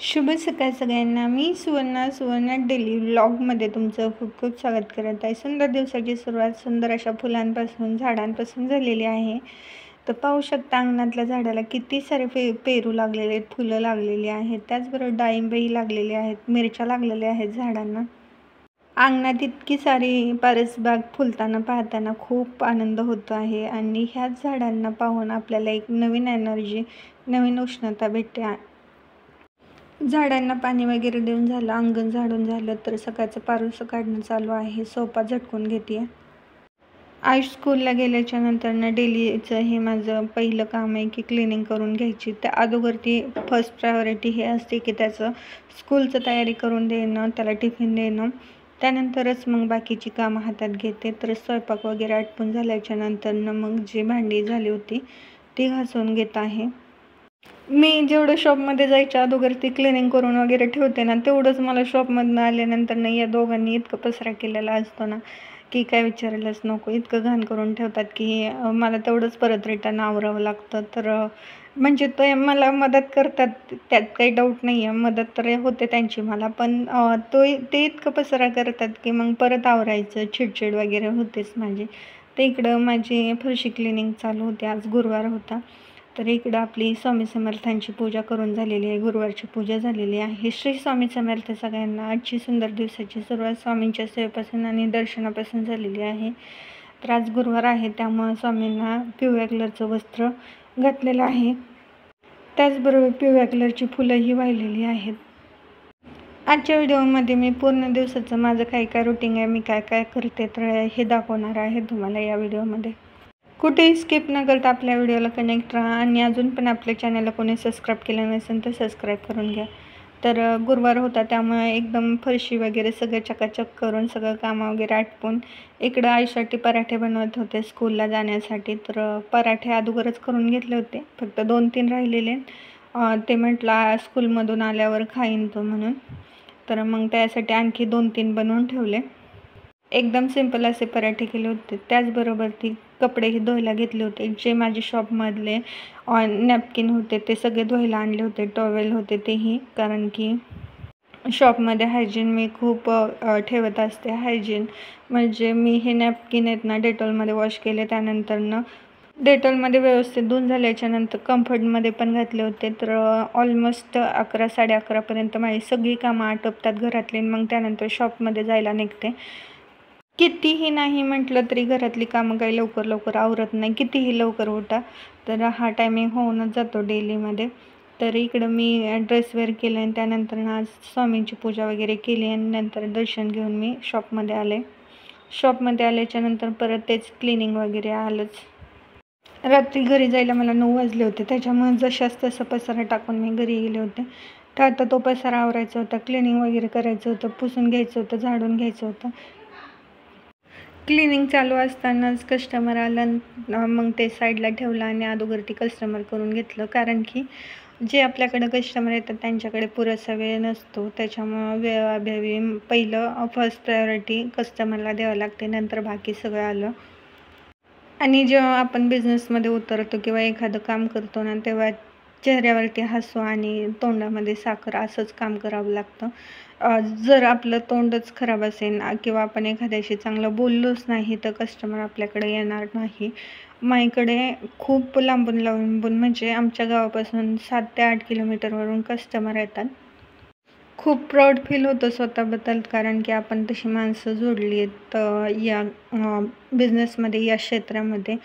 शुभ सकाळ सगळ्यांना. मी सुवर्णा डेली व्लॉगमध्ये तुमचं खूप खूप स्वागत करत आहे. सुंदर दिवसाची सुरुवात सुंदर अशा फुलांपासून झाडांपासून झालेली आहे. तर पाहू शकता अंगणातल्या झाडाला किती सारे पेरू लागलेले आहेत, फुलं लागलेली आहेत, त्याचबरोबर डाळिंबही लागलेले आहेत, मिरच्या लागलेल्या आहेत झाडांना. अंगणात इतकी सारी परसबाग फुलताना पाहताना खूप आनंद होतो आहे आणि ह्याच झाडांना पाहून आपल्याला एक नवीन एनर्जी, नवीन उष्णता भेटते. झाडांना पाणी वगैरे देऊन झालं, अंगण झाडून झालं, तर सकाळचं पारोसं काढणं चालू आहे. सोफा झटकून घेते. आयुष स्कूलला गेल्याच्या नंतर डेलीचं हे माझं पहिलं काम आहे की क्लिनिंग करून घ्यायची. त्या अगोदरती फर्स्ट प्रायोरिटी हे असते की त्याचं स्कूलचं तयारी करून देणं, त्याला टिफिन देणं, त्यानंतरच मग बाकीची कामं हातात घेते. तर स्वयंपाक वगैरे आटपून झाल्याच्या नंतरनं मग जी भांडी झाली होती ती घासून घेत आहे. मी जेवढं शॉपमध्ये जायच्या अगोदर ती क्लिनिंग करून वगैरे ठेवते ना, तेवढंच मला शॉपमधनं आल्यानंतर ना या दोघांनी इतकं पसरा केलेला असतो ना की काय विचारायलाच नको. इतकं घाण करून ठेवतात की मला तेवढंच परत रिटर्न आवरावं लागतं. तर म्हणजे ते मला मदत करतात, त्यात काही डाऊट नाही आहे, मदत तर होते त्यांची मला, पण ते इतकं पसरा करतात की मग परत आवरायचं, चिडचिड वगैरे होतेच माझी. ते इकडं माझी फरशी क्लिनिंग चालू होती. आज गुरुवार होता, तर इकडं आपली स्वामी समर्थांची पूजा करून झालेली आहे. गुरुवारची पूजा झालेली आहे. श्री स्वामी समर्थ सगळ्यांना. आजची सुंदर दिवसाची सुरुवात स्वामींच्या सेवेपासून आणि दर्शनापासून झालेली आहे. तर आज गुरुवार आहे, त्यामुळं स्वामींना पिवळ्या कलरचं वस्त्र घातलेलं आहे. त्याचबरोबर पिवळ्या कलरची फुलंही वाहिलेली आहेत. आजच्या व्हिडिओमध्ये मी पूर्ण दिवसाचं माझं काय काय रुटीन आहे, मी काय काय करते, तर हे दाखवणार आहे तुम्हाला या व्हिडिओमध्ये. कुठेही स्किप न करता आपल्या व्हिडिओला कनेक्ट राहा आणि अजून पण आपल्या चॅनलला कोणी सबस्क्राईब केलं नसेल तर सबस्क्राईब करून घ्या. तर गुरुवार होता, त्यामुळे एकदम फरशी वगैरे सगळं चकाचक करून सगळं कामं वगैरे आटपून इकडं आईसाठी पराठे बनवत होते स्कूलला जाण्यासाठी. तर पराठे अगोदरच करून घेतले होते, फक्त 2-3 राहिलेले. ते म्हटलं स्कूलमधून आल्यावर खाईन तो म्हणून, तर मग त्यासाठी आणखी 2-3 बनवून ठेवले. एकदम सिंपल असे पराठे केले होते. त्याचबरोबर ती कपडेही धुवायला घेतले होते. जे माझे शॉपमधले नॅपकिन होते ते सगळे धुवायला आणले होते, टॉवेल होते तेही, कारण की शॉपमध्ये हायजीन मी खूप ठेवत असते. हायजीन म्हणजे मी हे नॅपकिन आहेत ना डेटॉलमध्ये वॉश केले, त्यानंतरनं डेटॉलमध्ये व्यवस्थित धुवून झाल्याच्या नंतर कम्फर्टमध्ये पण घातले होते. तर ऑलमोस्ट 11-11:30पर्यंत माझी सगळी कामं आटपतात घरातली. मग त्यानंतर शॉपमध्ये जायला निघते. कितीही नाही म्हटलं तरी घरातली कामं काही लवकर आवरत नाही, कितीही लवकर उठा, तर हा टायमिंग होऊनच जातो डेलीमध्ये. तर इकडं मी ड्रेस वेअर केलं आणि त्यानंतर आज स्वामींची पूजा वगैरे केली आणि नंतर दर्शन घेऊन मी शॉपमध्ये आले. शॉपमध्ये आल्याच्या नंतर परत तेच क्लिनिंग वगैरे आलंच. रात्री घरी जायला मला 9 वाजले होते, त्याच्यामुळे जशाच तसं पसारा टाकून मी घरी गेले होते. तर आता तो पसारा आवरायचा होता, क्लिनिंग वगैरे करायचं होतं, पुसून घ्यायचं होतं, झाडून घ्यायचं होतं. क्लिनिंग चालू असतानाच कस्टमर आलं, मग ते साईडला ठेवलं आणि अगोदर कस्टमर करून घेतलं, कारण की जे आपल्याकडं कस्टमर येतात त्यांच्याकडे पुरेसा वेळ नसतो. त्याच्यामुळं वेळोवेळी पहिलं फर्स्ट प्रायोरिटी कस्टमरला द्यावं लागते, नंतर बाकी सगळं आलं. आणि जेव्हा आपण बिझनेसमध्ये उतरतो किंवा एखादं काम करतो ना, तेव्हा चेहऱ्यावरती हसू आणि तोंडामध्ये साखर असंच काम करावं लागतं. जर आपलं तोंडच खराब असेल किंवा आपण एखाद्याशी चांगलं बोललोच नाही तर कस्टमर आपल्याकडे येणार नाही. माझ्याकडे खूप लांबून म्हणजे आमच्या गावापासून 7 ते 8 किलोमीटरवरून कस्टमर येतात. खूप प्राऊड फील होतं स्वतःबद्दल, कारण की आपण तशी माणसं जोडली आहेत या बिझनेसमध्ये, या क्षेत्रामध्ये.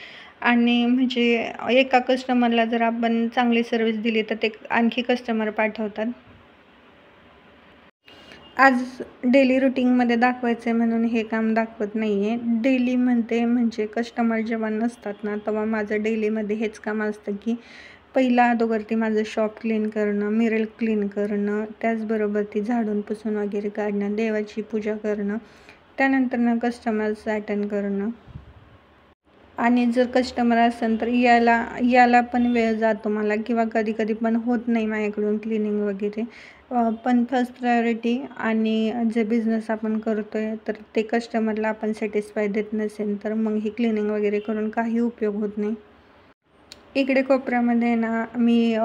आणि म्हणजे एका कस्टमरला जर आपण चांगली सर्व्हिस दिली तर ते आणखी कस्टमर पाठवतात. आज डेली रुटीनमध्ये दाखवायचं आहे म्हणून हे काम दाखवत नाही आहे. डेली म्हणजे कस्टमर जेव्हा नसतात ना, तेव्हा माझं डेलीमध्ये हेच काम असतं की पहिला अगोदर माझं शॉप क्लीन करणं, मिरर क्लीन करणं, त्याचबरोबर ती झाडून पुसून वगैरे काढणं, देवाची पूजा करणं, त्यानंतर कस्टमर्स अटेंड करणं. आणि जर कस्टमर असेल तर याला पण वेळ जातो मला, किंवा कधी पण होत नाही माझ्याकडून क्लिनिंग वगैरे. पण फर्स्ट प्रायोरिटी आणि जे बिझनेस आपण करतो आहे तर ते कस्टमरला आपण सॅटिस्फाय देत नसेल तर मग ही क्लिनिंग वगैरे करून काही उपयोग होत नाही. इकडे कोपऱ्यामध्ये ना मी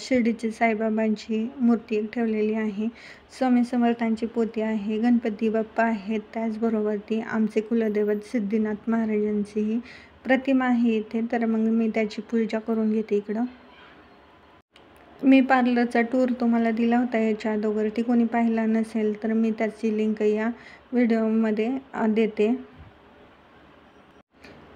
शिर्डीची साईबाबांची मूर्ती एक ठेवलेली आहे. स्वामी समर्थांची पोथी आहे, गणपती बाप्पा आहेत, त्याचबरोबर ती आमचे कुलदैवत सिद्धीनाथ महाराजांची ही प्रतिमा आहे इथे. तर मग मी त्याची पूजा करून घेते इकडं. मी पार्लरचा टूर तुम्हाला दिला होता याच्या अगोदर, ती कोणी पाहिला नसेल तर मी त्याची लिंक या व्हिडिओमध्ये देते.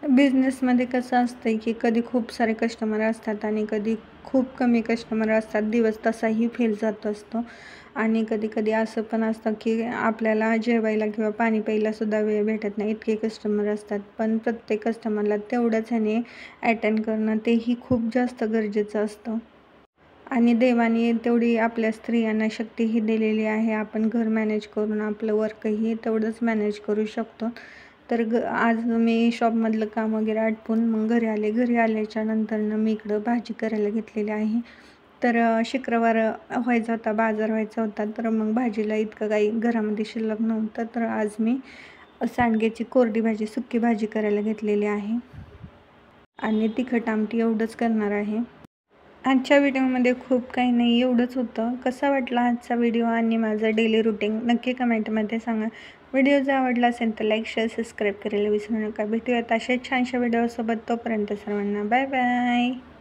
बिझनेसमध्ये कसं असतं की कधी खूप सारे कस्टमर असतात आणि कधी खूप कमी कस्टमर असतात. दिवस तसाही फेल जात असतो आणि कधी कधी असं पण असतं की आपल्याला जेवायला किंवा पाणी प्यायलासुद्धा वेळ भेटत नाही, इतके कस्टमर असतात. पण प्रत्येक कस्टमरला तेवढंच ह्याने अटेंड करणं तेही खूप जास्त गरजेचं असतं. आणि देवाने तेवढी आपल्या स्त्रियांना शक्तीही दिलेली आहे. आपण घर मॅनेज करून आपलं वर्कही तेवढंच मॅनेज करू शकतो. तर आज मी शॉपमधलं काम वगैरे आटपून मग घरी आले. घरी आल्याच्या नंतरनं मी इकडं भाजी करायला घेतलेली आहे. तर शुक्रवार व्हायचा होता, बाजार व्हायचा होता, तर मग भाजीला इतकं काही घरामध्ये शिल्लक नव्हतं. तर आज मी सांडग्याची कोरडी भाजी, सुकी भाजी करायला घेतलेली आहे आणि तिखट आमटी एवढंच करणार आहे. आजच्या व्हिडिओमध्ये खूप काही नाही, एवढंच होतं. कसा वाटला आजचा व्हिडिओ आणि माझं डेली रुटीन नक्की कमेंटमध्ये सांगा. व्हिडिओ जर आवडला असेल तर लाईक, शेअर, सबस्क्राईब करायला विसरू नका. भेटूयात अशाच छानशा व्हिडिओसोबत. तोपर्यंत सर्वांना बाय बाय.